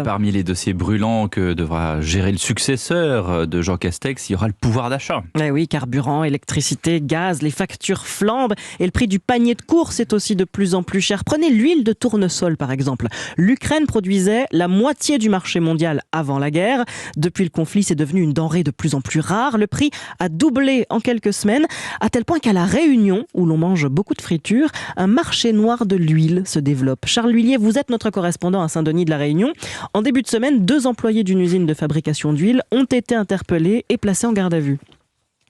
Parmi les dossiers brûlants que devra gérer le successeur de Jean Castex, il y aura le pouvoir d'achat. Eh oui, carburant, électricité, gaz, les factures flambent et le prix du panier de courses est aussi de plus en plus cher. Prenez l'huile de tournesol par exemple. L'Ukraine produisait la moitié du marché mondial avant la guerre. Depuis le conflit, c'est devenu une denrée de plus en plus rare. Le prix a doublé en quelques semaines, à tel point qu'à La Réunion, où l'on mange beaucoup de fritures, un marché noir de l'huile se développe. Charles L'Huillier, vous êtes notre correspondant à Saint-Denis de La Réunion. En début de semaine, 2 employés d'une usine de fabrication d'huile ont été interpellés et placés en garde à vue.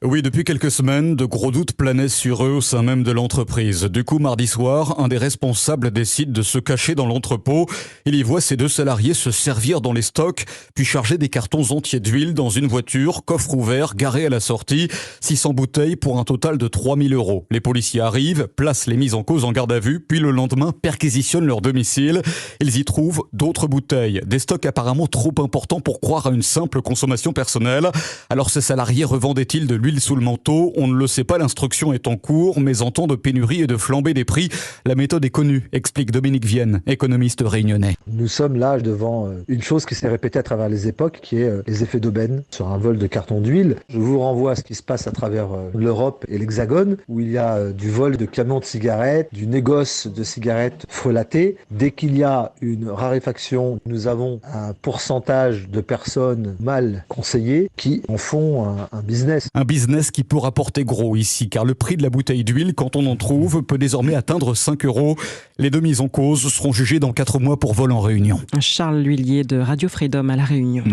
Oui, depuis quelques semaines, de gros doutes planaient sur eux au sein même de l'entreprise. Du coup, mardi soir, un des responsables décide de se cacher dans l'entrepôt. Il y voit ses 2 salariés se servir dans les stocks, puis charger des cartons entiers d'huile dans une voiture, coffre ouvert, garé à la sortie. 600 bouteilles pour un total de 3 000 €. Les policiers arrivent, placent les mis en cause en garde à vue, puis le lendemain perquisitionnent leur domicile. Ils y trouvent d'autres bouteilles, des stocks apparemment trop importants pour croire à une simple consommation personnelle. Alors ces salariés revendaient-ils de l'huile sous le manteau? On ne le sait pas, l'instruction est en cours, mais en temps de pénurie et de flambée des prix, la méthode est connue, explique Dominique Vienne, économiste réunionnais. Nous sommes là devant une chose qui s'est répétée à travers les époques, qui est les effets d'aubaine sur un vol de carton d'huile. Je vous renvoie à ce qui se passe à travers l'Europe et l'Hexagone, où il y a du vol de camions de cigarettes, du négoce de cigarettes frelatées. Dès qu'il y a une raréfaction, nous avons un pourcentage de personnes mal conseillées qui en font un business. Un business qui peut rapporter gros ici, car le prix de la bouteille d'huile, quand on en trouve, peut désormais atteindre 5 €. Les 2 mis en cause seront jugés dans 4 mois pour vol en réunion. Charles L'Huillier de Radio Freedom à La Réunion. Oui.